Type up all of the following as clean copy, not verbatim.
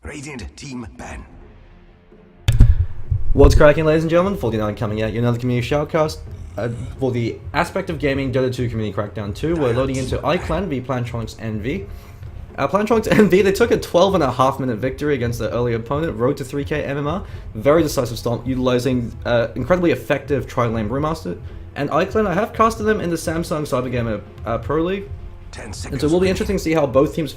Radiant team ban. What's cracking, ladies and gentlemen? 49 coming at you, another community shoutcast for the Aspect of Gaming Dota 2 Community Crackdown 2. We're loading into ICLEN v Plantronics NV. Plantronics NV, they took a 12.5 minute victory against their early opponent, road to 3k MMR. Very decisive stomp, utilizing incredibly effective tri-lane Brewmaster. And ICLEN, I have casted them in the Samsung Cybergamer Pro League. And so it will be interesting to see how both teams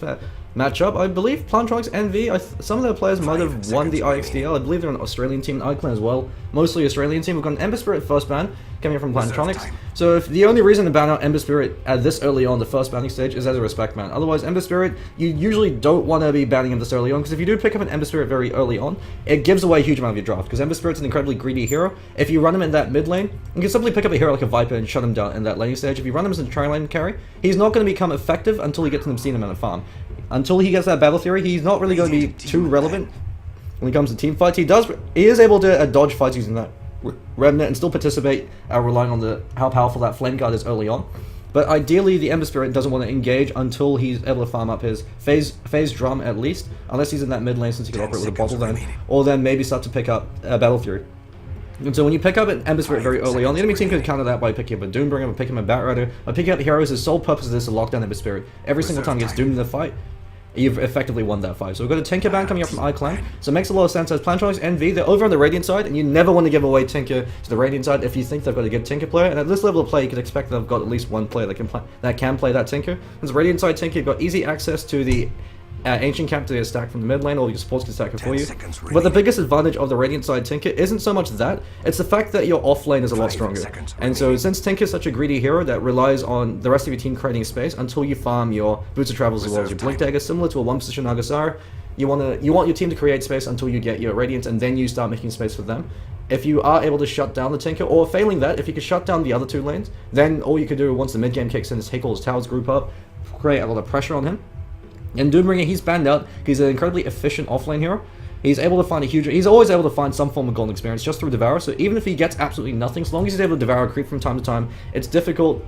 match up. I believe Plantronics NV, some of their players might have won the IXDL. I believe they're an Australian team, and ICLEN as well. Mostly Australian team. We've got an Ember Spirit first ban coming from Plantronics. So if the only reason to ban out Ember Spirit at this early on, the first banning stage, is as a respect ban. Otherwise, Ember Spirit, you usually don't want to be banning him this early on, because if you do pick up an Ember Spirit very early on, it gives away a huge amount of your draft, because Ember Spirit's an incredibly greedy hero. If you run him in that mid lane, you can simply pick up a hero like a Viper and shut him down in that laning stage. If you run him as a tri-lane carry, he's not going to become effective until he gets an obscene amount of farm. Until he gets that battle theory, he's not really going to be too relevant when it comes to team fights. He is able to dodge fights using that Remnant and still participate, relying on how powerful that Flame Guard is early on. But ideally, the Ember Spirit doesn't want to engage until he's able to farm up his phase drum at least, unless he's in that mid lane, since he can operate with a bottle then, or then maybe start to pick up battle theory. And so when you pick up an Ember Spirit very early on, the enemy team can counter that by picking up a Doombringer, or picking up a Batrider, or picking up heroes. His sole purpose is to lock down Ember Spirit. Every single time he gets doomed in the fight, you've effectively won that fight. So we've got a Tinker ban coming up from ICLEN, so it makes a lot of sense as Plantronics NV, they're over on the Radiant side, and you never want to give away Tinker to the Radiant side if you think they've got a good Tinker player, and at this level of play you can expect they've got at least one player that can play that Tinker. As Radiant side Tinker, you've got easy access to the Ancient Camp to get a stack from the mid lane, or your supports can stack it for you. But the biggest advantage of the Radiant side Tinker isn't so much that, it's the fact that your off lane is a lot stronger. And so since Tinker is such a greedy hero that relies on the rest of your team creating space until you farm your Boots of Travels as well as your Blink Dagger, similar to a one position Nagasara, you want your team to create space until you get your Radiant, and then you start making space for them. If you are able to shut down the Tinker, or failing that, if you can shut down the other two lanes, then all you can do once the mid game kicks in is take all his towers, group up, create a lot of pressure on him. And Doombringer, he's banned out. He's an incredibly efficient offlane hero. He's able to find he's always able to find some form of golden experience just through Devour. So even if he gets absolutely nothing, as long as he's able to Devour a creep from time to time, it's difficult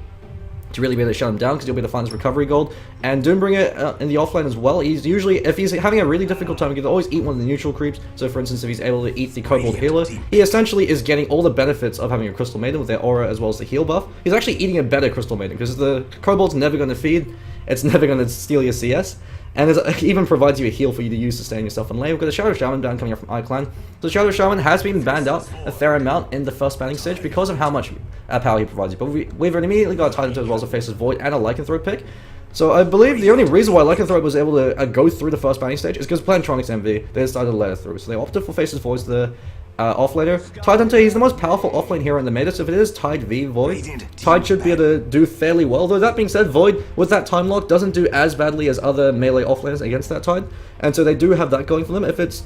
to really be able to shut him down, because you'll be able to find his recovery gold. And Doombringer in the offlane as well, he's usually, if he's having a really difficult time, he can always eat one of the neutral creeps. So for instance, if he's able to eat the Kobold Healer, he essentially is getting all the benefits of having a Crystal Maiden with their aura as well as the heal buff. He's actually eating a better Crystal Maiden, because the Kobold's never going to feed, it's never going to steal your CS. And it even provides you a heal for you to use to sustain yourself in lane. We've got a Shadow Shaman ban coming up from ICLEN. So Shadow Shaman has been banned out a fair amount in the first banning stage because of how much power he provides you. But we've immediately got a Tidehunter as well as a Faceless Void and a Lycanthrope pick. So I believe the only reason why Lycanthrope was able to go through the first banning stage is because Plantronics MV, they decided to let it through. So they opted for Faceless Void, the offlaner. Tidehunter, he's the most powerful offlane hero in the meta, so if it is Tide v Void, Tide should be able to do fairly well. Though that being said, Void, with that time lock, doesn't do as badly as other melee offlaners against that Tide, and so they do have that going for them. If it's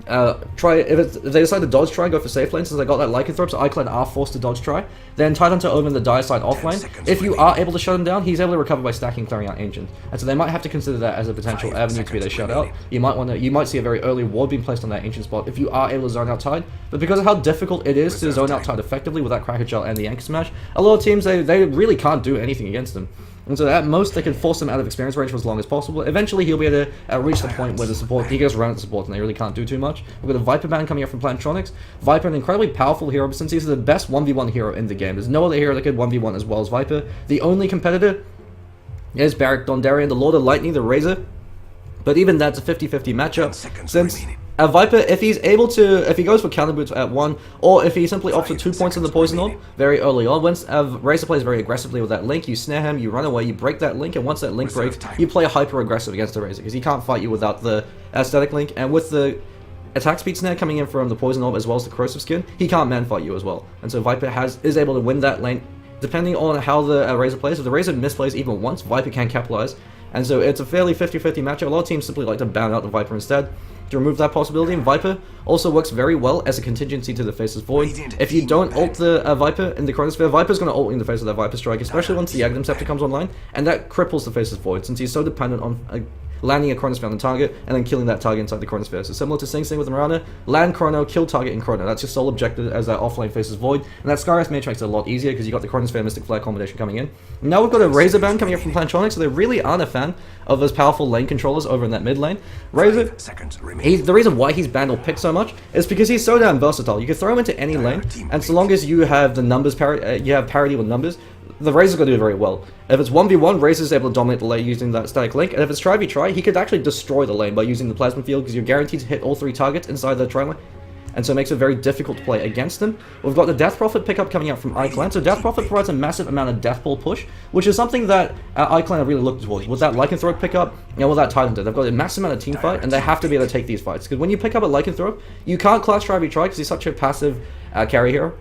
if they decide to dodge try, go for safe lane, since they got that Lycanthrope, so ICLEN are forced to dodge try, then Tidehunter over in the Dire side offlane. If you are able to shut him down, he's able to recover by stacking, clearing out Ancient, and so they might have to consider that as a potential avenue to be able to shut out. You might see a very early ward being placed on that Ancient spot if you are able to zone out Tide, but because of how difficult it is to zone out Tide effectively with that Cracker Gel and the Anchor Smash, a lot of teams they really can't do anything against them. And so at most, they can force him out of experience range for as long as possible. Eventually, he'll be able to reach the point where he gets around the support and they really can't do too much. We've got a Viper ban coming up from Plantronics. Viper, an incredibly powerful hero, but since he's the best 1v1 hero in the game, there's no other hero that could 1v1 as well as Viper. The only competitor is Barrack Dondarrion, the Lord of Lightning, the Razor. But even that's a 50-50 matchup, since Viper, if he goes for counter boots at 1, or if he simply opts for 2 points in the Poison Orb very early on, once Razor plays very aggressively with that link, you snare him, you run away, you break that link, and once that link breaks, you play hyper aggressive against the Razor, because he can't fight you without the aesthetic link, and with the attack speed snare coming in from the Poison Orb as well as the Corrosive Skin, he can't man fight you as well. And so Viper is able to win that lane, depending on how the Razor plays. If the Razor misplays even once, Viper can capitalize. And so it's a fairly 50-50 matchup. A lot of teams simply like to ban out the Viper instead to remove that possibility, and Viper also works very well as a contingency to the Faceless Void. If you don't ult the Viper in the Chronosphere, Viper's going to ult in the face of that Viper Strike, especially once the Aghanim Scepter comes online, and that cripples the Faceless Void, since he's so dependent on landing a chronosphere on the target, and then killing that target inside the chronosphere. So similar to Sing Sing with Mirana, land chrono, kill target in chrono. That's your sole objective as that offlane Faceless Void, and that Skywrath Mage makes it a lot easier because you got the chronosphere Mystic Flare combination coming in. Now we've got a Razor Band coming up from Plantronics, so they really aren't a fan of those powerful lane controllers over in that mid lane. Razor, the reason why he's banned or picked so much is because he's so damn versatile. You can throw him into any lane, and so long as you have the numbers you have parity with numbers, the Razor's going to do very well. If it's 1v1, Razor's able to dominate the lane using that static link, and if it's try, he could actually destroy the lane by using the Plasma Field because you're guaranteed to hit all 3 targets inside the tri-lane. And so it makes it very difficult to play against them. We've got the Death Prophet pickup coming out from ICLEN. So Death Prophet provides a massive amount of death pool push, which is something that ICLEN have really looked towards. With that Lycanthrope pickup, and with that Tidehunter, they've got a massive amount of team fight, and they have to be able to take these fights. Because when you pick up a Lycanthrope, you can't class try because he's such a passive carry hero.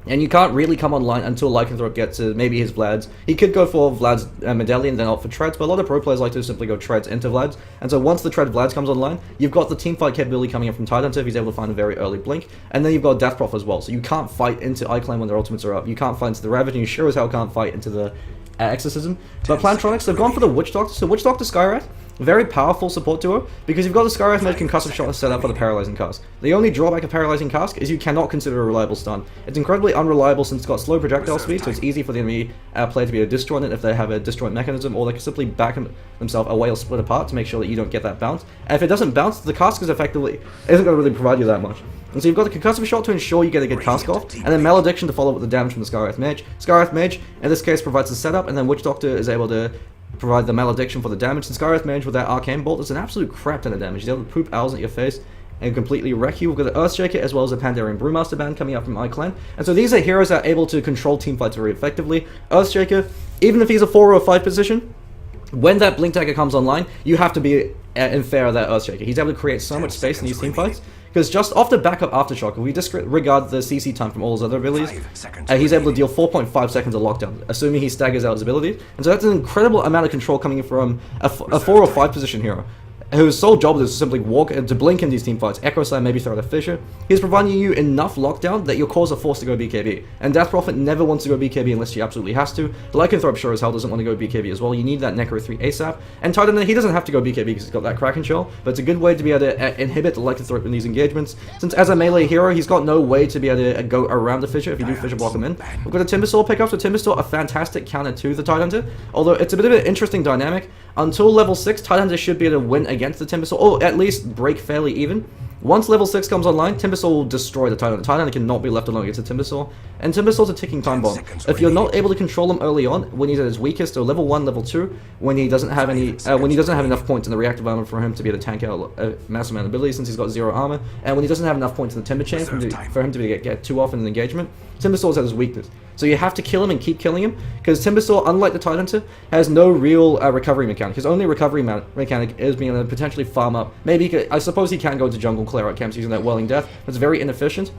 And you can't really come online until Lycanthrope gets to maybe his Vlads. He could go for Vlad's Medallion, then opt for Treads, but a lot of pro players like to simply go Treads into Vlads. And so once the Tread Vlads comes online, you've got the teamfight capability coming in from Tidehunter if he's able to find a very early blink. And then you've got Death Prof as well, so you can't fight into ICLEN when their ultimates are up. You can't fight into the Ravage, and you sure as hell can't fight into the Exorcism. But Plantronics, they've gone for the Witch Doctor. So Witch Doctor Skywrath, very powerful support duo, because you've got the Skywrath Mage Concussive Shot set up for the Paralyzing Cask. The only drawback of Paralyzing Cask is you cannot consider a reliable stun. It's incredibly unreliable since it's got slow projectile speed, so it's easy for the enemy player to be able to destroy it if they have a disjoint mechanism, or they can simply back themselves away or split apart to make sure that you don't get that bounce. And if it doesn't bounce, the cask isn't going to really provide you that much. And so you've got the Concussive Shot to ensure you get a good cask off, and then Malediction to follow up with the damage from the Skywrath Mage. Skywrath Mage, in this case, provides the setup, and then Witch Doctor is able to provide the Malediction for the damage. And Skywrath Mage with that Arcane Bolt is an absolute crap ton of damage. He's able to poop owls at your face and completely wreck you. We've got the Earthshaker as well as a Pandarian Brewmaster band coming up from ICLEN. And so these are heroes that are able to control teamfights very effectively. Earthshaker, even if he's a 4 or 5 position, when that Blink Dagger comes online, you have to be in fair of that Earthshaker. He's able to create so much space in these teamfights. Because just off the back of Aftershock, if we disregard the CC time from all his other abilities, he's able to deal 4.5 seconds of lockdown, assuming he staggers out his abilities. And so that's an incredible amount of control coming from a 4 or 5 position hero, whose sole job is to simply walk and to blink in these teamfights, Echo Slam, maybe throw out a Fissure. He's providing you enough lockdown that your cores are forced to go BKB. And Death Prophet never wants to go BKB unless she absolutely has to. The Lycanthrope sure as hell doesn't want to go BKB as well. You need that Necro 3 ASAP. And Tidehunter, he doesn't have to go BKB because he's got that Kraken Shell, but it's a good way to be able to inhibit the Lycanthrope in these engagements. Since as a melee hero, he's got no way to be able to go around the Fissure if you do Fissure block him in. We've got a Timbersaw pickup, so Timbersaw a fantastic counter to the Tidehunter, although it's a bit of an interesting dynamic. Until level 6, Tidehunter should be able to win against the Timbersaw, or at least break fairly even. Once level 6 comes online, Timbersaw will destroy the Tidehunter. Tidehunter cannot be left alone against the Timbersaw, and Timbersaw's a ticking time bomb. If you're not able to control him early on, when he's at his weakest, or level 1, level 2, when he doesn't have enough points in the reactive armor for him to be able to tank out a massive amount of ability since he's got 0 armor, and when he doesn't have enough points in the Timber Chain for him to get too often in an engagement, Timbersaw's at his weakness. So you have to kill him and keep killing him, because Timbersaw, unlike the Tidehunter, has no real recovery mechanic. His only recovery mechanic is being able to potentially farm up. Maybe I suppose he can go into jungle, clear out camps using that Welling Death, but it's very inefficient.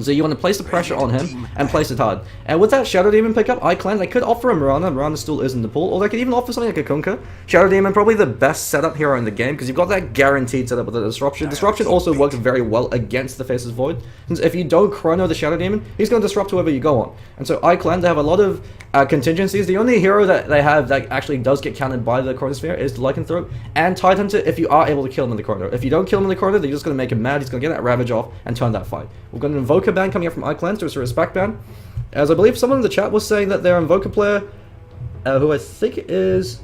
So you want to place the pressure on him and place it hard. And with that Shadow Demon pickup, ICLEN, they could offer a Mirana. Mirana still is in the pool, or they could even offer something like a Kunkka. Shadow Demon, probably the best setup hero in the game, because you've got that guaranteed setup with the Disruption. Disruption also works very well against the Faceless Void, since if you don't chrono the Shadow Demon, he's going to disrupt whoever you go on. And so ICLEN, they have a lot of contingencies. The only hero that they have that actually does get countered by the Chronosphere is the Lycanthrope and Tidehunter if you are able to kill him in the corner. If you don't kill him in the corner, they're just going to make him mad. He's going to get that Ravage off and turn that fight. We've got an Invoker ban coming up from ICLEN, so it's a respect ban. As I believe someone in the chat was saying that their Invoker player, who I think is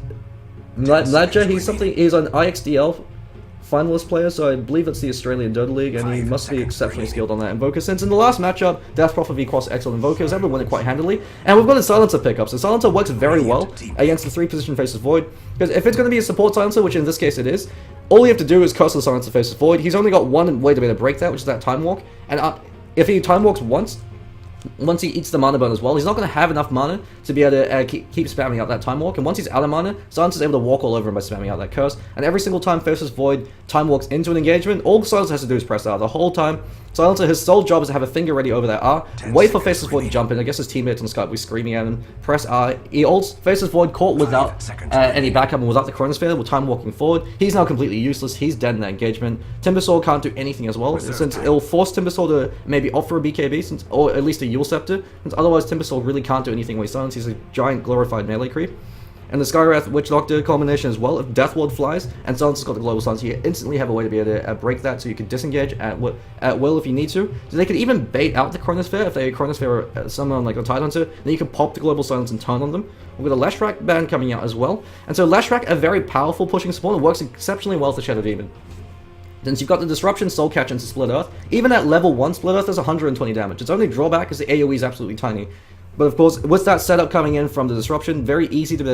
Mage, he's an IXDL finalist player, so I believe it's the Australian Dota League, and he must be exceptionally skilled on that Invoker, since in the last matchup, Death Prophet v Cross Excellent Invoker was able to win it quite handily. And we've got a Silencer pickup, so Silencer works very well against the 3-position Faceless Void, because if it's going to be a support Silencer, which in this case it is, all you have to do is curse the Silencer Faceless Void. He's only got one way to be able to break that, which is that Time Walk, and if he Time Walks once he eats the mana burn as well, he's not going to have enough mana to be able to keep spamming out that Time Walk. And once he's out of mana, Silencer's able to walk all over him by spamming out that curse. And every single time Faceless Void Time Walks into an engagement, all Silencer has to do is press R the whole time. Silencer, his sole job is to have a finger ready over that R, wait for Faceless Void to jump in. I guess his teammates on Skype were screaming at him, press R, he ults, Faceless Void caught without any backup and without the Chronosphere, with Time Walking forward. He's now completely useless, he's dead in that engagement. Timbersaw can't do anything as well, since it'll force Timbersaw to maybe offer a BKB, or at least a Yule Scepter, since otherwise Timbersaw really can't do anything with silence. He's a giant glorified melee creep. And the Skywrath Witch Doctor combination as well, if Death Ward flies, and Silencer's got the Global Silence, you instantly have a way to be able to break that, so you can disengage at will if you need to. So they could even bait out the Chronosphere, if they Chronosphere someone like a Tidehunter, then you can pop the Global Silence and turn on them. We've got a Leshrac ban coming out as well. And so Leshrac, a very powerful pushing support, it works exceptionally well with the Shadow Demon. Since you've got the Disruption, Soul Catch into Split Earth, even at level 1 Split Earth does 120 damage. Its only drawback is the AoE is absolutely tiny. But of course, with that setup coming in from the Disruption, very easy to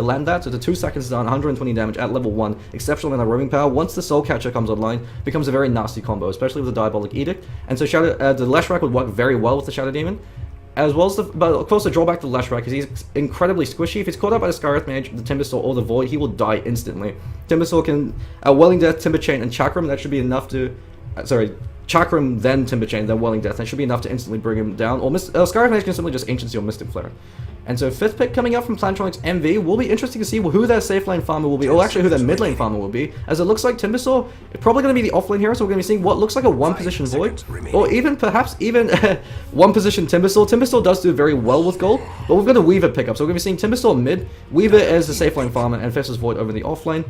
land that. So the 2 seconds is done, 120 damage at level 1. Exceptional amount of roaming power. Once the Soul Catcher comes online, becomes a very nasty combo, especially with the Diabolic Edict. And so the Leshrac would work very well with the Shadow Demon. As well as but of course the drawback to Leshrac is he's incredibly squishy. If he's caught up by the Skywrath Mage, the Timbersaw, or the Void, he will die instantly. Timbersaw can Welling Death, Timber Chain, and Chakram. That should be enough to Chakram, then Timber Chain, then Welling Death. That should be enough to instantly bring him down. Or Skywrath Mage can simply just Ancient Seal Mystic Flare. And so 5th pick coming up from Plantronics MV will be interesting to see who their safe lane farmer will be, or actually who their mid lane farmer will be, as it looks like Timbersaw is probably going to be the off lane hero, so we're going to be seeing what looks like a 1-position Void, or even perhaps even 1-position Timbersaw. Timbersaw does do very well with gold, but we've got a Weaver pickup, so we're going to be seeing Timbersaw mid, Weaver as the safe lane farmer, and Faceless Void over the off lane.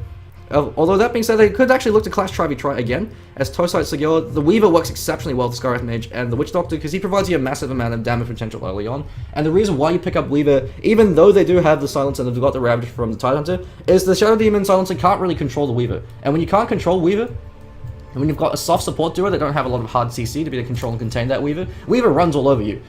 Although that being said, they could actually look to Clash Try again, as Tosite Segura. The Weaver works exceptionally well with Skywrath Mage and the Witch Doctor, because he provides you a massive amount of damage potential early on. And the reason why you pick up Weaver, even though they do have the Silence and they've got the Ravage from the Tidehunter, is the Shadow Demon Silencer can't really control the Weaver. And when you can't control Weaver, and when you've got a soft support duo that don't have a lot of hard CC to be able to control and contain that Weaver, Weaver runs all over you.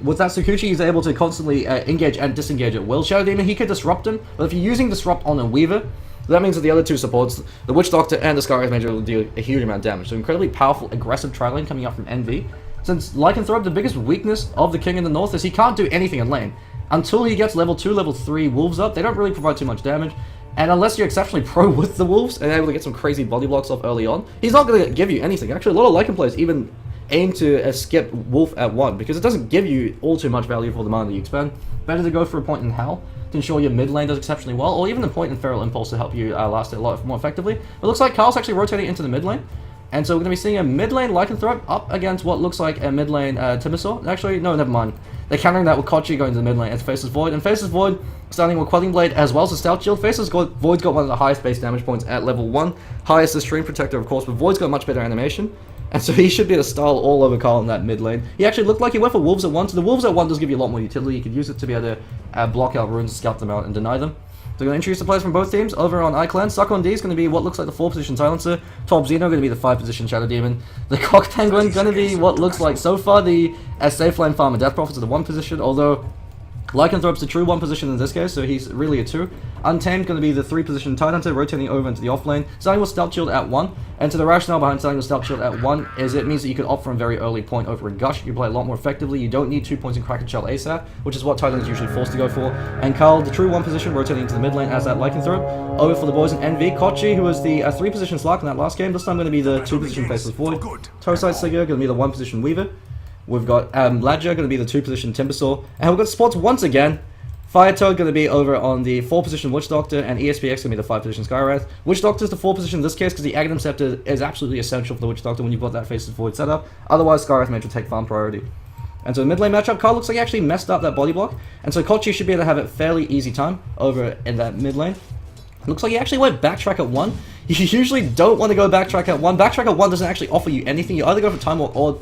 With that Tsukuchi, he's able to constantly engage and disengage at will. Shadow Demon, he could disrupt him, but if you're using Disrupt on a Weaver, that means that the other two supports, the Witch Doctor and the Skywrath Mage, will deal a huge amount of damage. So incredibly powerful, aggressive tri-lane coming up from NV. Since Lycanthrope, the biggest weakness of the King in the North is he can't do anything in lane. Until he gets level 2, level 3 Wolves up, they don't really provide too much damage. And unless you're exceptionally pro with the Wolves and able to get some crazy body blocks off early on, he's not going to give you anything. Actually, a lot of Lycan players even aim to skip Wolf at 1, because it doesn't give you all too much value for the mana that you expend. Better to go for a point in Howl to ensure your mid lane does exceptionally well, or even a point in Feral Impulse to help you last it a lot more effectively. It looks like Carl's actually rotating into the mid lane, and so we're going to be seeing a mid lane Lycanthrope up against what looks like a mid lane Timbersaw. Actually, no, never mind. They're countering that with Kochi going to the mid lane as Faceless Void, and Faceless Void starting with Quelling Blade as well as a Stout Shield. Faceless Void's got one of the highest base damage points at level 1, highest is Stream Protector of course, but Void's got much better animation. And so he should be able to style all over Carl in that mid lane. He actually looked like he went for Wolves at 1, so the Wolves at 1 does give you a lot more utility. You could use it to be able to block out runes, scout them out, and deny them. So we're going to introduce the players from both teams. Over on ICLEN, Suckon D is going to be what looks like the 4-position Silencer. Top Xeno going to be the 5-position Shadow Demon. The Cock Penguin going to be what looks like so far the safe lane farmer Death Prophets at the 1 position, although Lycanthrope's the true 1 position in this case, so he's really a 2. Untamed going to be the 3-position Tidehunter, rotating over into the off lane, starting with Stout Shield at 1. And so the rationale behind starting with Stout Shield at 1 is it means that you can opt for a very early point over a Gush. You can play a lot more effectively. You don't need 2 points in Kraken Shell ASAP, which is what Tidehunter is usually forced to go for. And Carl, the true 1 position, rotating into the mid lane as that Lycanthrope. Over for the boys in NV, Kochi, who was the 3-position Slark in that last game, this time going to be the 2-position Faceless Void. Tosite Sigurd going to be the 1-position Weaver. We've got Ladja going to be the 2-position Timbersaw. And we've got sports once again. Fire Toad going to be over on the 4-position Witch Doctor, and ESPX going to be the 5-position Skywrath. Witch Doctor is the 4-position in this case because the Aghanim Scepter is absolutely essential for the Witch Doctor when you've got that Faceless Void setup. Otherwise, Skywrath Mage will take farm priority. And so the mid lane matchup, Carl looks like he actually messed up that body block, and so Kochi should be able to have a fairly easy time over in that mid lane. Looks like he actually went backtrack at 1. You usually don't want to go backtrack at 1. Backtrack at 1 doesn't actually offer you anything. You either go for Time Walk or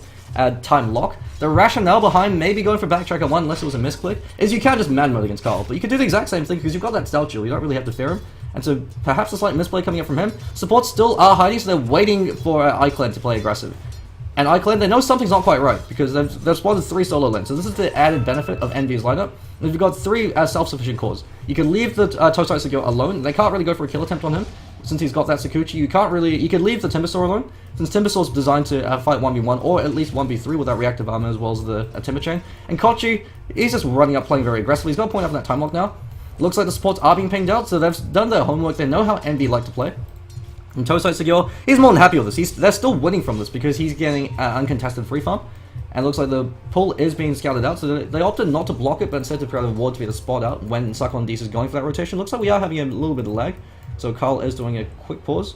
Time Lock. The rationale behind maybe going for backtrack at 1, unless it was a misclick, is you can't just man mode against Carl, but you can do the exact same thing because you've got that Stealth Shield. You don't really have to fear him, and so perhaps a slight misplay coming up from him. Supports still are hiding, so they're waiting for ICLEN to play aggressive. And ICLEN, they know something's not quite right because they've spotted 3 solo lanes, so this is the added benefit of NV's lineup. We've got 3 self-sufficient cores. You can leave the Tosite Segura alone. They can't really go for a kill attempt on him since he's got that Tsukuchi. You can leave the Timbersaw alone, since Timbersaw's designed to fight 1v1 or at least 1v3 with that reactive armor as well as the Timber Chain. And Kochi, he's just running up playing very aggressively. He's got a point up in that time lock now. Looks like the supports are being pinged out, so they've done their homework. They know how NV like to play. And Tosite Segura, he's more than happy with this. They're still winning from this because he's getting uncontested free farm. And it looks like the pull is being scouted out, so they opted not to block it, but instead to create a ward to be able to spot out when Suckon D is going for that rotation. Looks like we are having a little bit of lag, so Carl is doing a quick pause.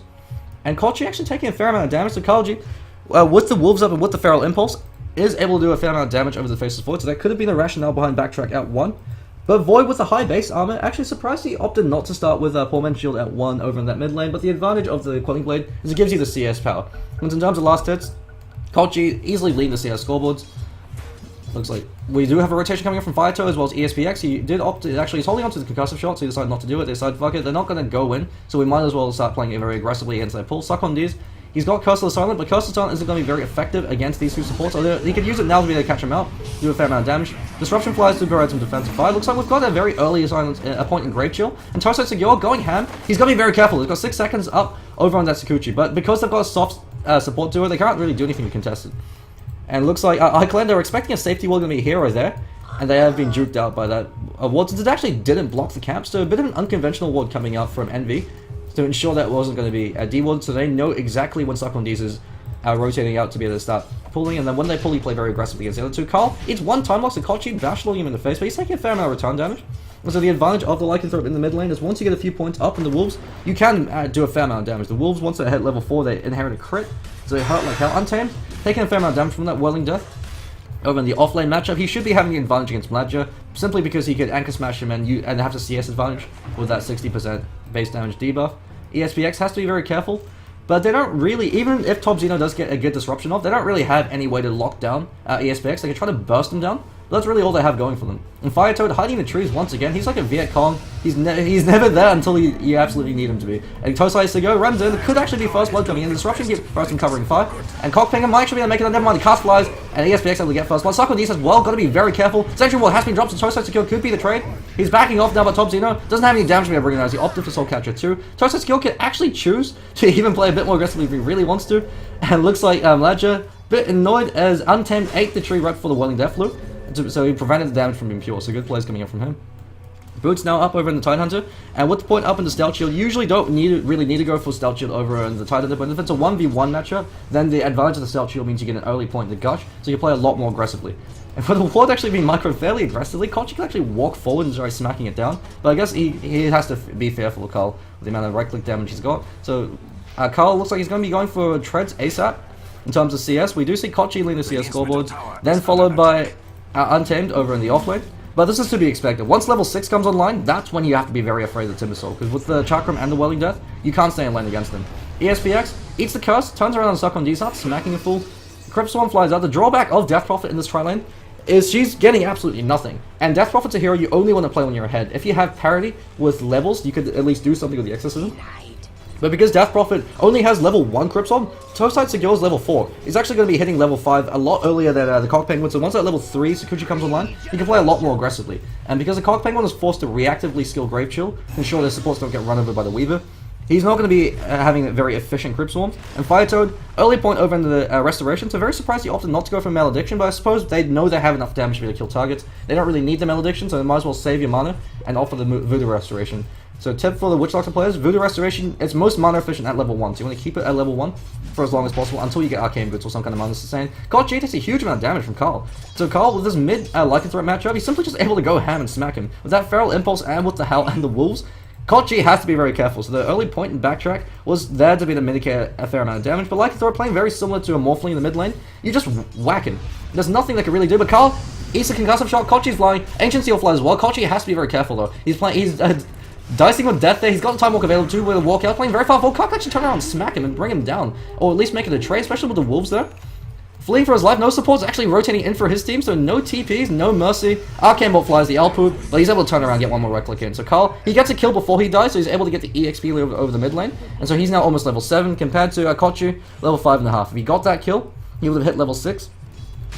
And Kochi actually taking a fair amount of damage, so Karl G, with the Wolves up and with the Feral Impulse, is able to do a fair amount of damage over the Faceless Void, so that could have been the rationale behind backtrack at 1. But Void with the high base armor, actually surprised he opted not to start with Poor Man's Shield at 1 over in that mid lane, but the advantage of the Quelling Blade is it gives you the CS power. And in terms of last hits, Kochi easily leading the CS scoreboards. Looks like we do have a rotation coming in from Firetoad as well as ESPX. He did opt to, actually he's holding on to the concussive shot, so he decided not to do it. They decided, fuck it, they're not going to go in, so we might as well start playing it very aggressively against their pull. Suck on these. He's got Curse of the Silent, but Curse of the Silent isn't going to be very effective against these two supports. So he could use it now to be able to catch him out, do a fair amount of damage. Disruption Flies to provide some defensive fire. Looks like we've got a very early silent point in Great Chill. And Toso Segure going ham. He's got to be very careful. He's got 6 seconds up over on that Sakuchi, but because they've got a soft support to it, they can't really do anything to contest it. And looks like ICLEN, they were expecting a safety wall going to be a hero there, and they have been juked out by that ward, since it actually didn't block the camp, so a bit of an unconventional ward coming out from Envy to ensure that it wasn't going to be a D-ward, so they know exactly when Sucklondies is rotating out to be able to start pulling, and then when they pull, he play very aggressively against the other two. Carl, it's one time loss, and Kochi bashing him in the face, but he's taking a fair amount of return damage. And so the advantage of the Lycanthrope in the mid lane is once you get a few points up in the Wolves, you can do a fair amount of damage. The Wolves, once they hit level 4, they inherit a crit, so they hurt like hell. Untamed, taking a fair amount of damage from that Whirling Death. Over in the offlane matchup, he should be having the advantage against Mladja, simply because he could anchor smash him and have the CS advantage with that 60% base damage debuff. ESPX has to be very careful, but they don't really, even if Top Xeno does get a good disruption off, they don't really have any way to lock down ESPX. They can try to burst him down, but that's really all they have going for them. And Firetoad hiding in the trees once again. He's like a Viet Cong. He's never there until you absolutely need him to be. And Tosai to go, runs in. Could actually be first blood coming in. The disruption gives first him covering fire. And Cockpinger might actually be able to make it. Never mind, the cast flies. And ESPX able to get first blood. Sucklondies as well. Got to be very careful. Sentry Wall has been dropped. So Tosai Secure could be the trade. He's backing off now, but Top Xeno doesn't have any damage to be able to bring it out. He opted for Soul Catcher too. Tosai Secure can actually choose to even play a bit more aggressively if he really wants to. And looks like Ladja, bit annoyed as Untamed ate the tree right before the Whirling Death flew. So he prevented the damage from being pure, so good plays coming up from him. Boots now up over in the Tidehunter, and with the point up in the Stealth Shield, you usually don't really need to go for Stealth Shield over in the Tidehunter, but if it's a 1v1 matchup, then the advantage of the Stealth Shield means you get an early point in the Gush, so you play a lot more aggressively. And for the ward actually being micro fairly aggressively, Kochi can actually walk forward and try smacking it down, but I guess he has to be fearful of Carl with the amount of right-click damage he's got. So Carl looks like he's going to be going for Treads ASAP in terms of CS. We do see Kochi leading the CS scoreboards, then followed by Untamed over in the offlane, but this is to be expected. Once level 6 comes online, that's when you have to be very afraid of Timbersaw, because with the Chakram and the Whirling Death, you can't stay in lane against them. ESPX eats the curse, turns around and suck on D, starts smacking a fool. Crypt Swarm flies out. The drawback of Death Prophet in this tri-lane is she's getting absolutely nothing, and Death Prophet's a hero you only want to play when you're ahead. If you have parity with levels, you could at least do something with the Exorcism. But because Death Prophet only has level 1 Crypt Swarm, Toeside Segure's level 4. He's actually going to be hitting level 5 a lot earlier than the Cock Penguin, so once that level 3 Sakuchi comes online, he can play a lot more aggressively. And because the Cock Penguin is forced to reactively skill Grave Chill to ensure their supports don't get run over by the Weaver, he's not going to be having a very efficient Crypt Swarm. And Firetoad, early point over into the Restoration, so very surprised he opted not to go for Malediction, but I suppose they know they have enough damage to be able to kill targets. They don't really need the Malediction, so they might as well save your mana and offer the Voodoo Restoration. So tip for the Witch Doctor players, Voodoo Restoration, it's most mana efficient at level 1, so you want to keep it at level 1 for as long as possible until you get Arcane Boots or some kind of mana sustain. Kochi takes a huge amount of damage from Carl. So Carl, with this mid Lycanthrope matchup, he's simply just able to go ham and smack him. With that Feral Impulse and with the Howl and the Wolves, Kochi has to be very careful, so the early point and backtrack was there to be to mitigate a fair amount of damage, but Lycanthrope playing very similar to a Morphling in the mid lane, you just whack him. There's nothing they can really do, but Carl eats a concussive shot, Kochi's flying, Ancient Seal flies as well. Kochi has to be very careful though. He's dicing with death there. He's got the Time Walk available too with a walk out, playing very far forward. Can't actually turn around and smack him and bring him down, or at least make it a trade, especially with the Wolves there. Fleeing for his life, no supports actually rotating in for his team, so no TPs, no mercy. Arcane Bolt flies the Alpu, but he's able to turn around and get one more right click in. So Carl, he gets a kill before he dies, so he's able to get the EXP over the mid lane, and so he's now almost level 7 compared to Kochi, level 5.5. If he got that kill, he would have hit level 6.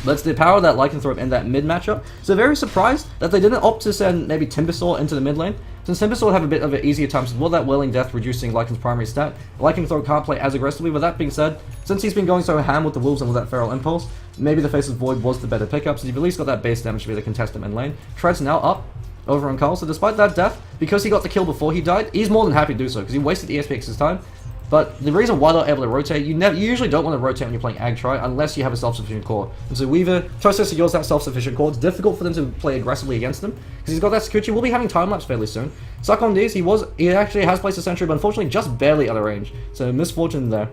But it's the power of that Lycanthrope in that mid matchup. So very surprised that they didn't opt to send maybe Timbersaw into the mid lane, since Timbersaw would have a bit of an easier time with that Whirling Death reducing Lycan's primary stat. Lycanthrope can't play as aggressively. With that being said, since he's been going so ham with the Wolves and with that Feral Impulse, maybe the Faceless Void was the better pickup, so you've at least got that base damage to be able to contest him in lane. Tread's now up over on Carl, so despite that death, because he got the kill before he died, he's more than happy to do so, because he wasted ESPX's time. But the reason why they're able to rotate, you usually don't want to rotate when you're playing Ag Tri unless you have a self-sufficient core. And so Weaver, Toso secures that self-sufficient core. It's difficult for them to play aggressively against them because he's got that Sakuchi. We'll be having time-lapse fairly soon. Suck on these, he actually has placed a sentry, but unfortunately just barely out of range. So misfortune there.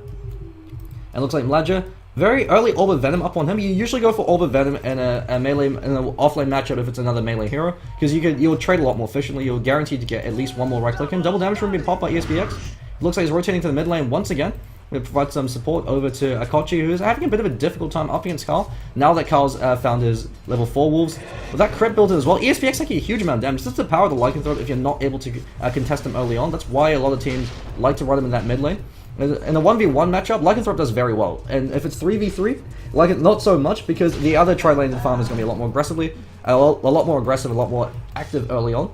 And looks like Mladja Very early Orb of Venom up on him. You usually go for Orb of Venom in a melee, in an offlane matchup if it's another melee hero, because you'll trade a lot more efficiently. You're guaranteed to get at least one more right click in. Double damage from being popped by ESPX. Looks like he's rotating to the mid lane once again. We provide some support over to Akochi, who's having a bit of a difficult time up against Carl. Now that Carl's found his level 4 wolves. With that crit built in as well, ESPX taking a huge amount of damage. This is the power of the Lycanthrope if you're not able to contest him early on. That's why a lot of teams like to run him in that mid lane. In a 1v1 matchup, Lycanthrope does very well. And if it's 3v3, like not so much, because the other tri-lane farm is going to be a lot more aggressive, a lot more active early on.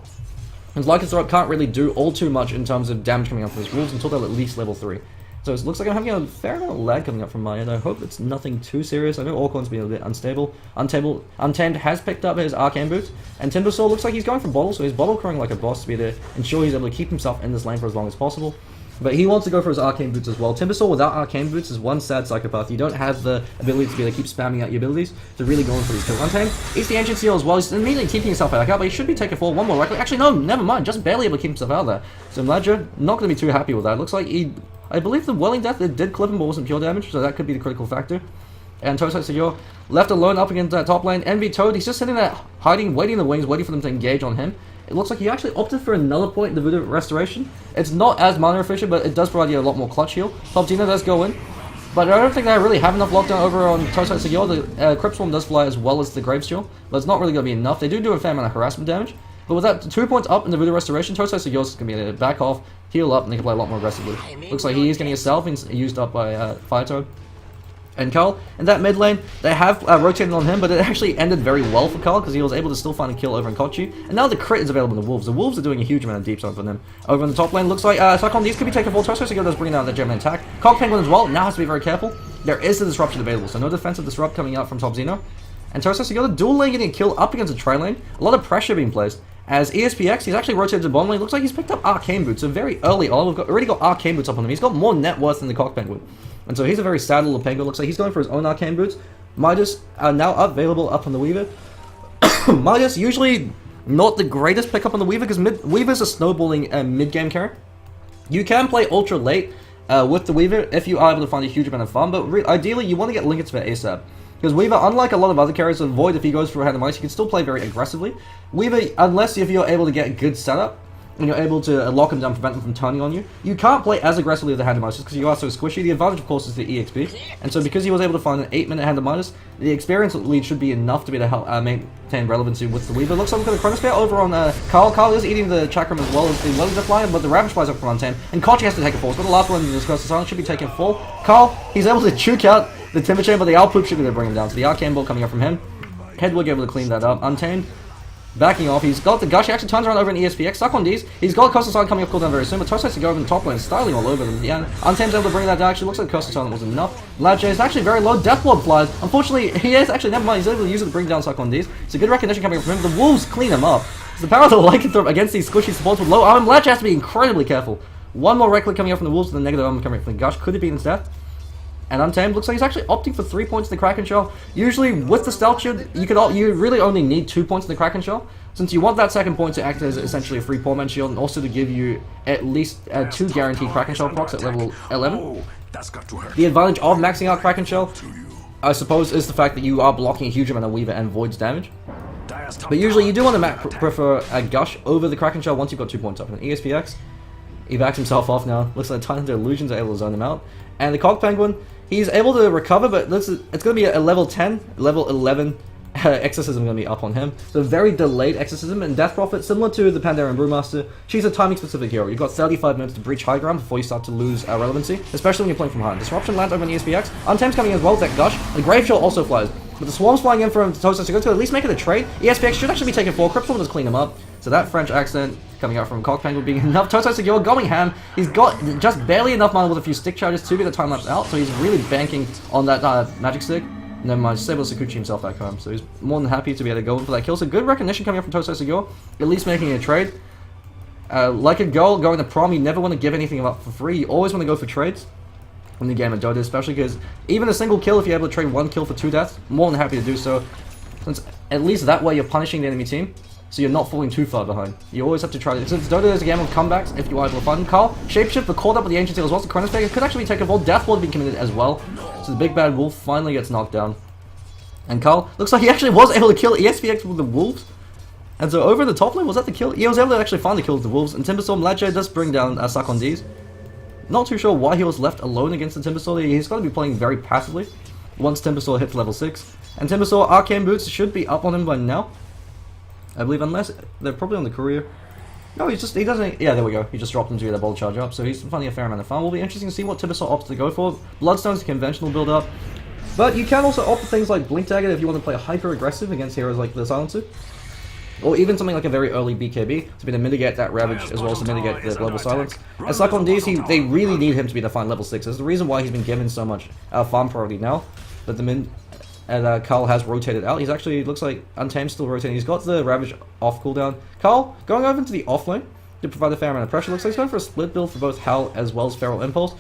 And Lycanthrope can't really do all too much in terms of damage coming up from his wolves until they're at least level 3. So it looks like I'm having a fair amount of lag coming up from my end. I hope it's nothing too serious. I know Orcorn's been a bit unstable. Untamed has picked up his arcane boots, and Timbersaw looks like he's going for bottle, so he's bottle crowing like a boss to be able to ensure he's able to keep himself in this lane for as long as possible. But he wants to go for his arcane boots as well. Timbersaw without arcane boots is one sad psychopath. You don't have the ability to be able to keep spamming out your abilities, so really going for these kills. Untamed, it's the Ancient Seal as well. He's immediately keeping himself out, but he should be taking forward one more right click. Actually, no, never mind. Just barely able to keep himself out there. So Mladger, not going to be too happy with that. Looks like I believe the Welling Death, it did clip him, but wasn't pure damage, so that could be the critical factor. And Tosai Segure left alone up against that top lane. Envy Toad, he's just sitting there hiding, waiting in the wings, waiting for them to engage on him. It looks like he actually opted for another point in the Voodoo Restoration. It's not as mana efficient, but it does provide you a lot more clutch heal. Palpatine does go in, but I don't think they really have enough lockdown over on Tosai Segure. The Crypt Swarm does fly as well as the Grave Shield, but it's not really going to be enough. They do a fair amount of harassment damage. But with that 2 points up in the Voodoo Restoration, Tosai Segure is going to be able to back off, heal up, and they can play a lot more aggressively. Looks like he is getting his Salvings used up by Fire Toad. And Carl, in that mid lane, they have rotated on him, but it actually ended very well for Carl, because he was able to still find a kill over in Kochi. And now the crit is available in the Wolves. The Wolves are doing a huge amount of deep zone for them. Over in the top lane, looks like Cyclone these could be taken full. Tosai Segure does bring down that Gemini attack. Cog Penguin as well, now has to be very careful. There is the disruption available, so no defensive disrupt coming out from top Xeno. And Tosai Segure, dual lane getting a kill up against a tri-lane. A lot of pressure being placed. As ESPX, he's actually rotated to bottom lane. Looks like he's picked up Arcane Boots, so very early on. We've already got Arcane Boots up on him. He's got more net worth than the Cock Penguin. And so he's a very sad little penguin. Looks like he's going for his own Arcane Boots. Midas are now available up on the Weaver. Midas, usually not the greatest pick up on the Weaver, because Weaver's a snowballing mid-game carry. You can play ultra late with the Weaver if you are able to find a huge amount of farm, but ideally you want to get Linken's for ASAP. Because Weaver, unlike a lot of other carries, Void, if he goes for a hand of mice, he can still play very aggressively. Weaver, unless if you're able to get a good setup, and you're able to lock him down, prevent him from turning on you, you can't play as aggressively with the hand of mice because you are so squishy. The advantage, of course, is the EXP. And so because he was able to find an 8-minute hand of mice, the experience lead should be enough to be able to help maintain relevancy with the Weaver. Looks like we've got a Chronosphere over on Carl. Carl is eating the Chakram as well as the Welling Death Lion, but the Ravage flies up from Untamed, and Kochi has to take a fall. So the last one in this Curse of Silence should be taken full. Carl, he's able to juke out the Timber Chain, but the Owl Poop should be able to bring him down. So the Arcane Bolt coming up from him. Hedwig able to clean that up. Untamed, backing off. He's got the Gush. He actually turns around over in ESPX. Stuck on these. He's got Coastal Silent coming up cooldown very soon, but Tosai Segure over in the top lane, styling all over them. Yeah, Untamed's able to bring that down. Actually, looks like Coastal Silent wasn't enough. Lad J is actually very low. Deathblood flies. Unfortunately, he is actually, never mind, he's able to use it to bring down Cyclone D's. It's a good recognition coming up from him. The Wolves clean him up. It's the power of the Lycanthrope against these squishy supports with low armor. Lad J has to be incredibly careful. One more right click coming up from the Wolves with a negative armor coming up from the Gush. Could it be his death? And Untamed looks like he's actually opting for 3 points in the Kraken Shell. Usually with the Stealth Shield, you really only need 2 points in the Kraken Shell, since you want that second point to act as essentially a free Poor Man's Shield, and also to give you at least 2 guaranteed Kraken Shell procs at level 11. The advantage of maxing out Kraken Shell, I suppose, is the fact that you are blocking a huge amount of Weaver and Void's damage. But usually you do want to prefer a Gush over the Kraken Shell once you've got 2 points up. And ESPX, he backs himself off now. Looks like Tidehunter Illusions are able to zone him out. And the Cog Penguin, he's able to recover, but it's going to be a level 10, level 11 Exorcism going to be up on him. So very delayed Exorcism, and Death Prophet, similar to the Pandaren Brewmaster, she's a timing specific hero. You've got 35 minutes to breach high ground before you start to lose relevancy, especially when you're playing from high. Disruption lands over in ESPX. Untame's coming as well with that Gush, and Grave Shield also flies. But the Swarm's flying in from Tosai Segure to at least make it a trade. ESPX should actually be taking 4. Crypt Swarm does clean him up. So that French accent coming out from Cock Penguin being enough. Tosai Segure going ham. He's got just barely enough mana with a few stick charges to get the time lapse out, so he's really banking on that magic stick. Never mind, just able to Sakuchi himself back home, so he's more than happy to be able to go in for that kill. So good recognition coming up from Tosai Segure, at least making a trade. Like a girl going to prom, you never want to give anything up for free. You always want to go for trades in the game of Dota, especially because even a single kill, if you're able to trade 1 kill for 2 deaths, more than happy to do so. Since at least that way you're punishing the enemy team, so you're not falling too far behind. You always have to try to, since Dota is a game of comebacks, if you are able to find Carl, Shapeshift, but caught up with the Ancient Seal as well, so Chronosphere could actually take a full Deathblood being committed as well. So the big bad wolf finally gets knocked down. And Carl, looks like he actually was able to kill ESPX with the wolves. And so over in the top lane, was that the kill? He was able to actually find the kill with the wolves. And Timbersaw Mage does bring down Suck on D's. Not too sure why he was left alone against the Timbersaw. He's got to be playing very passively once Timbersaw hits level 6. And Timbersaw Arcane Boots should be up on him by now. I believe, unless they're probably on the career. No, he doesn't, yeah, there we go. He just dropped him to get a bold charge up, so he's finding a fair amount of fun. Will be interesting to see what Timbersaw opts to go for. Bloodstone's a conventional build up. But you can also opt for things like Blink Dagger if you want to play hyper aggressive against heroes like the Silencer. Or even something like a very early BKB to be to mitigate that Ravage as well as to mitigate the Global Silence. And Suck on D's, they really need him to be to find level 6. There's the reason why he's been given so much farm priority now. But the min and Carl has rotated out. He's actually, looks like Untamed still rotating. He's got the Ravage off cooldown. Carl going over into the off lane to provide a fair amount of pressure. Looks like he's going for a split build for both Howl as well as Feral Impulse.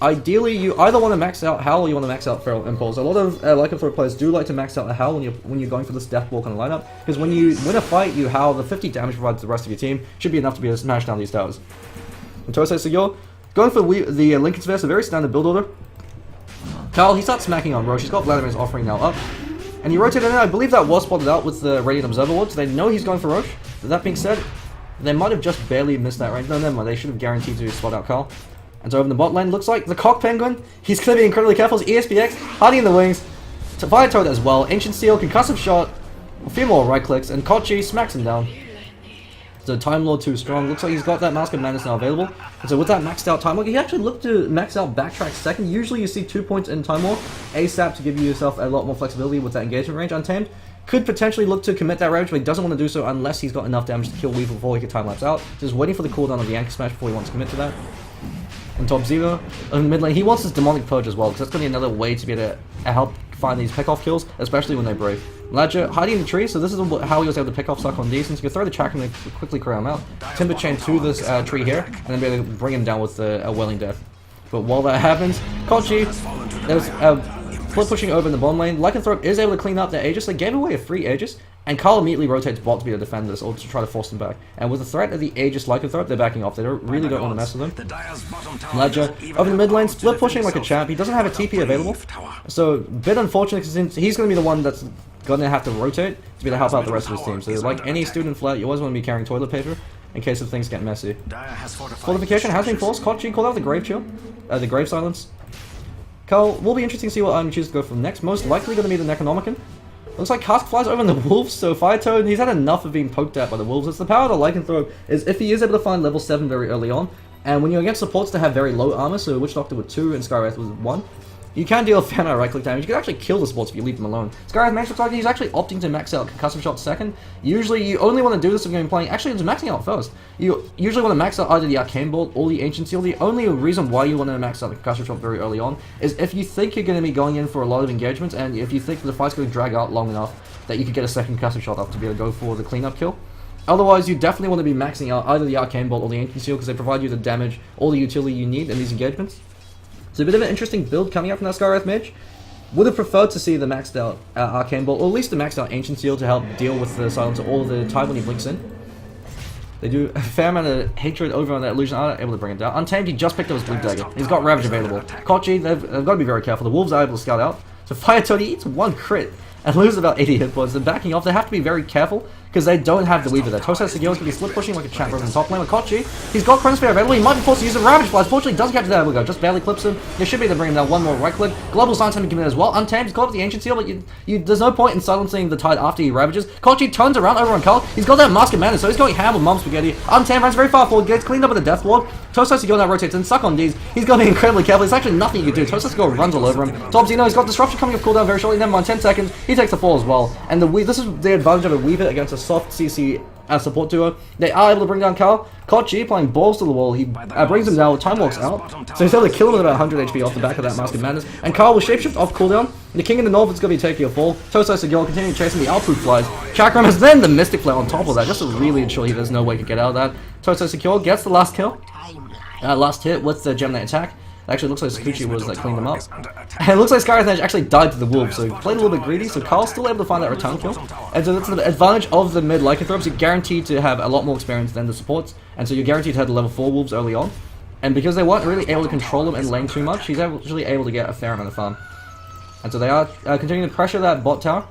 Ideally, you either want to max out Howl or you want to max out Feral Impulse. A lot of Lycanthrope players do like to max out the Howl when you're going for this Deathwalk on the lineup, because when you win a fight, you Howl, the 50 damage provided to the rest of your team should be enough to be able to smash down these towers. And Tosei Segure, going for the Lincoln Sphere, a very standard build order. Carl, he starts smacking on Roche. He's got Vladimir's offering now up. And he rotated in. I believe that was spotted out with the Radiant Observer Ward, so they know he's going for Roche. But that being said, they might have just barely missed that range. No, never mind. They should have guaranteed to spot out Carl. And so over in the bot lane, looks like the Cock Penguin. He's going to be incredibly careful. It's ESPX, Hardy in the wings, Fire Toad as well, Ancient Seal, Concussive Shot, a few more right clicks, and Kochi smacks him down. So Time Lord too strong. Looks like he's got that Mask of Madness now available. And so with that maxed out Time Lord, he actually looked to max out Backtrack second. Usually you see 2 points in Time Lord ASAP to give yourself a lot more flexibility with that engagement range. Untamed could potentially look to commit that Ravage, but he doesn't want to do so unless he's got enough damage to kill Weaver before he can time lapse out. Just waiting for the cooldown of the Anchor Smash before he wants to commit to that. On top Zero, in mid lane, he wants his Demonic Purge as well, because that's going to be another way to be able to help find these pick-off kills, especially when they break. Ladger hiding in the tree, so this is how he was able to pick off Suck on D, since you can throw the track and quickly clear him out. Timber Chain to this tree here, and then be able to bring him down with a Welling Death. But while that happens, Kochi, there's split pushing over in the bottom lane. Lycanthrope is able to clean up their Aegis. They gave away a free Aegis, and Carl immediately rotates bot to be able to defend this, or to try to force them back. And with the threat of the Aegis Lycanthrope, they're backing off. They really don't want to mess with him. Ledger, over the mid lane, split pushing like a champ. He doesn't have a TP available, so a bit unfortunate because he's going to be the one that's going to have to rotate to be able to help out the rest of his team. So like any student flat, you always want to be carrying toilet paper in case of things get messy. Fortification has been forced. Kochi called out the Grave Chill, the Grave Silence. Carl, will be interesting to see what item he chooses to go from next. Most likely going to be the Necronomicon. Looks like Cask flies over in the Wolves, so Fire Toad, he's had enough of being poked at by the Wolves. It's the power of the Lycanthrope is if he is able to find level 7 very early on, and when you're against supports that have very low armor, so Witch Doctor with 2 and Skywrath with 1, you can deal a fair amount of right-click damage. You can actually kill the supports if you leave them alone. Skywrath Mage looks like he's actually opting to max out Concussive Shot second. Usually, you only want to do this if you're playing... Actually, it's maxing out first. You usually want to max out either the Arcane Bolt or the Ancient Seal. The only reason why you want to max out the Concussive Shot very early on is if you think you're going to be going in for a lot of engagements, and if you think the fight's going to drag out long enough that you could get a second Concussive Shot up to be able to go for the cleanup kill. Otherwise, you definitely want to be maxing out either the Arcane Bolt or the Ancient Seal, because they provide you the damage or the utility you need in these engagements. It's a bit of an interesting build coming up from that Skywrath Mage. Would have preferred to see the maxed out Arcane Bolt, or at least the maxed out Ancient Seal to help deal with the Silencer or the time when he blinks in. They do a fair amount of hatred over on that Illusion Art, able to bring it down. Untamed, he just picked up his Blink Dagger. He's got Ravage available. Kochi, they've got to be very careful. The Wolves are able to scout out. So Fire Toad, he eats 1 crit and loses about 80 hit points. They're backing off. They have to be very careful because they don't have the Weaver there. Tosei Segure can be split pushing like a champ over the top lane with Kochi. He's got Chronosphere available. He might be forced to use a Ravage Blast. Fortunately, doesn't capture that. There we go. Just barely clips him. There should be able to bring him down. 1 more right click. Global Silence can be given as well. Untamed, he's got the Ancient Seal, but there's no point in silencing the Tide after he Ravages. Kochi turns around over on Carl. He's got that Mask of Madness, so he's going ham with Mom Spaghetti. Untamed runs very far forward, gets cleaned up with a Death Ward. Tosei Segure now rotates and Suck on D's. He's got to be incredibly careful. There's actually nothing you can do. Tosei Segure runs all over him. Top Zeno, he's got Disruption coming off cooldown very shortly. Never mind, 10 seconds. He takes the fall as well. And this is the advantage of a Weaver against a soft CC support duo. They are able to bring down Carl. Kochi playing balls to the wall. He brings him down with Time Walks out. So he's able to kill him with about 100 HP off the back of that Mask of Madness. And Carl will shapeshift off cooldown. The King in the North is going to be taking a fall. Tosei Segure continuing chasing the Outproof flies. Chakram has then the Mystic Flare on top of that, just to really ensure there's no way he can get out of that. Tosei Segure gets the last kill. Last hit with the Gemini attack. It actually looks like Sakuchi was cleaning them up. And it looks like Skywrath Mage actually died to the Wolves, so he played a little bit greedy, so Carl's still able to find that return kill. And so that's the advantage of the mid Lycanthropes. You're guaranteed to have a lot more experience than the supports, and so you're guaranteed to have the level 4 Wolves early on. And because they weren't really able to control him in lane too much, he's actually able to get a fair amount of farm. And so they are continuing to pressure that bot tower.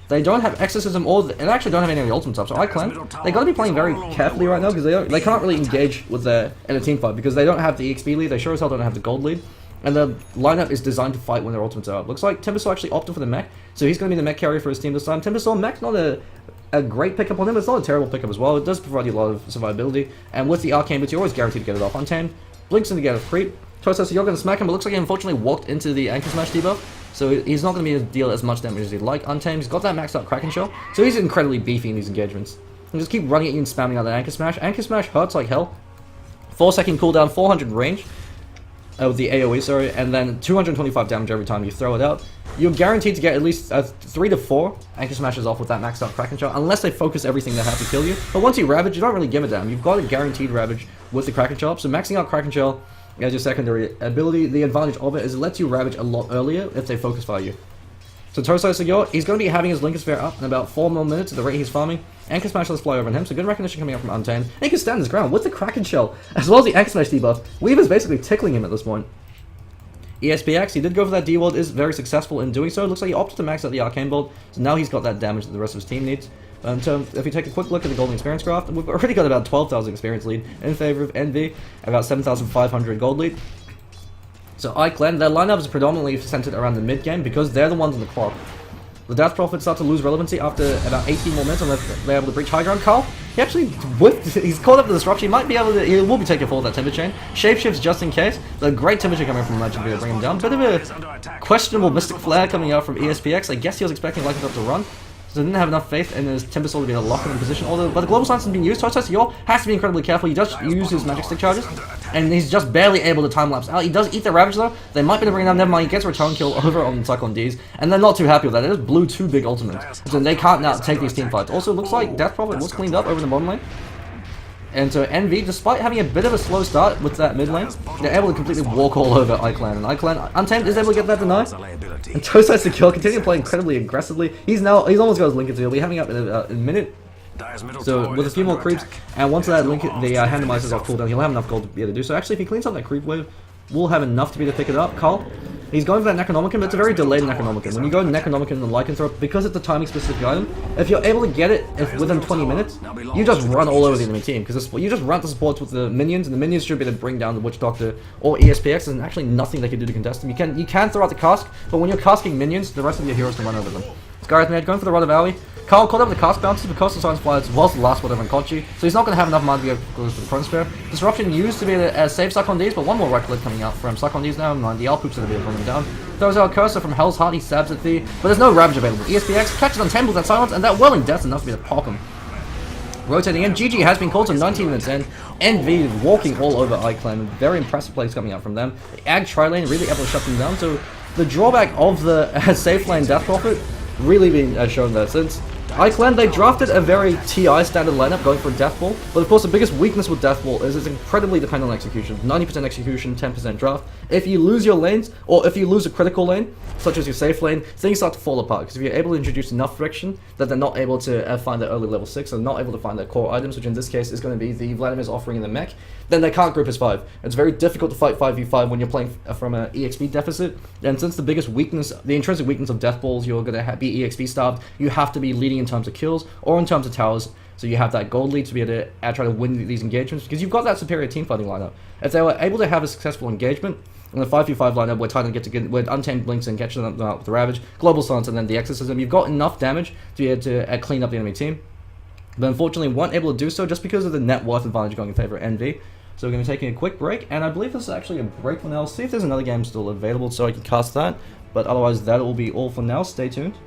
They don't have Exorcism or they actually don't have any of the ultimates up. So ICLEN, they got to be playing very carefully right now because they can't really engage with in a team fight because they don't have the XP lead. They sure as hell don't have the gold lead. And the lineup is designed to fight when their ultimates are up. Looks like Timbersaw actually opted for the mech, so he's going to be the mech carrier for his team this time. Timbersaw, mech's not a great pickup on him, it's not a terrible pickup as well. It does provide you a lot of survivability, and with the arcane boots, you're always guaranteed to get it off. Untamed, blinks in to get a creep. Toast says you're going to smack him, but looks like he unfortunately walked into the Anchor Smash debuff, so he's not going to be able to deal as much damage as he'd like. Untamed, he's got that maxed out Kraken Shell, so he's incredibly beefy in these engagements. And just keep running at you and spamming out that Anchor Smash. Anchor Smash hurts like hell. 4-second cooldown, 400 range. With the AoE, sorry, and then 225 damage every time you throw it out. You're guaranteed to get at least 3 to 4 Anchor Smashes off with that maxed out Kraken Shell, unless they focus everything they have to kill you. But once you Ravage, you don't really give a damn. You've got a guaranteed Ravage with the Kraken Shell, so maxing out Kraken Shell as your secondary ability, the advantage of it is it lets you Ravage a lot earlier if they focus fire you. So Tosai Segure, he's going to be having his Lincoln Sphere up in about 4 more minutes at the rate he's farming. Anchor Smash lets fly over on him, so good recognition coming up from Untamed. And he can stand his ground with the Kraken Shell, as well as the Anchor Smash debuff. Weaver's basically tickling him at this point. ESPX, he did go for that D-World, is very successful in doing so. It looks like he opted to max out the Arcane Bolt, so now he's got that damage that the rest of his team needs. So if you take a quick look at the Golden Experience graph, we've already got about 12,000 experience lead in favor of NV, about 7,500 gold lead. So ICLEN, their lineup is predominantly centered around the mid game because they're the ones on the clock. The Death Prophets start to lose relevancy after about 18 more minutes unless they're able to breach high ground. Carl, he actually whipped, he's caught up to the disruption. He might be able to, he will be taking full of that Timber Chain. Shapeshifts just in case. The great Timber Chain coming from Legend to bring him down. Bit of a questionable Mystic Flare coming out from ESPX. I guess he was expecting Lycanthrope to run. So didn't have enough faith in his Timbersaw to be able to lock him in position. Although, but the Global Silence has been used. Toast Yor has to be incredibly careful. He does use his Magic Stick charges, and he's just barely able to time lapse out. He does eat the Ravage though. They might be able to bring him down. Never mind. He gets a return kill over on Cyclone D's, and they're not too happy with that. It just blew 2 big ultimates, so they can't now take these team fights. Also, it looks like Death Prophet was cleaned up over the bottom lane. And so NV, despite having a bit of a slow start with that mid lane, they're able to completely walk all over ICLEN. And ICLEN, Untamed, is able to get that deny. And Tosai Secure continue to play incredibly aggressively. He's almost got his Lincoln to he'll be having up in a minute. So with a few more creeps, and once that Lincoln, the Randomizer is off cooldown, he'll have enough gold to be able to do so. Actually, if he cleans up that creep wave, we'll have enough to be able to pick it up. Carl, he's going for that Necronomicon, but it's a very delayed Necronomicon. When you go Necronomicon and Lycanthrope, because it's a timing specific item, if you're able to get it within 20 minutes, you just run all over the enemy team, because you just run the supports with the minions, and the minions should be able to bring down the Witch Doctor or ESPX. There's actually nothing they can do to contest them. You can throw out the cask, but when you're casking minions, the rest of your heroes can run over them. Skywrath Mage going for the Rod of Alley. Carl caught up with the cast bounces because the Silence Flies was the last whatever in Kochi, so he's not going to have enough mana to be able to go to the Front Sphere. Disruption used to be able to save Cyclone D's, but one more right click coming out from Cyclone D's now, and the Alpoops are going to be able to bring him down. Throws out a Cursor from Hell's Heart, he stabs at Thee, but there's no Ravage available. ESPX catches Untamed with that Silence, and that Welling Death's enough to be able to pop him. Rotating in, GG has been called to 19 minutes in. NV walking all over ICLEN, very impressive plays coming out from them. The Ag Tri-Lane really able to shut them down, so the drawback of the safe lane Death Prophet really being shown there, since ICLEN, they drafted a very TI standard lineup going for Death Ball, but of course the biggest weakness with Death Ball is it's incredibly dependent on execution. 90% execution, 10% draft. If you lose your lanes, or if you lose a critical lane, such as your safe lane, things start to fall apart, because if you're able to introduce enough friction that they're not able to find their early level 6, and not able to find their core items, which in this case is going to be the Vladimir's offering in the mech, then they can't group as 5. It's very difficult to fight 5v5 when you're playing from an EXP deficit, and since the biggest weakness, the intrinsic weakness of Death Balls, you're going to be EXP starved, you have to be leading in terms of kills, or in terms of towers, so you have that gold lead to be able to try to win these engagements, because you've got that superior team fighting lineup. If they were able to have a successful engagement, in the 5v5 lineup where Tidehunter gets to get with Untamed Blinks and catching them out with the Ravage, Global Silence, and then the Exorcism, you've got enough damage to be able to clean up the enemy team. But unfortunately weren't able to do so just because of the net worth advantage going in favor of NV. So we're going to be taking a quick break, and I believe this is actually a break for now. See if there's another game still available so I can cast that. But otherwise that will be all for now. Stay tuned.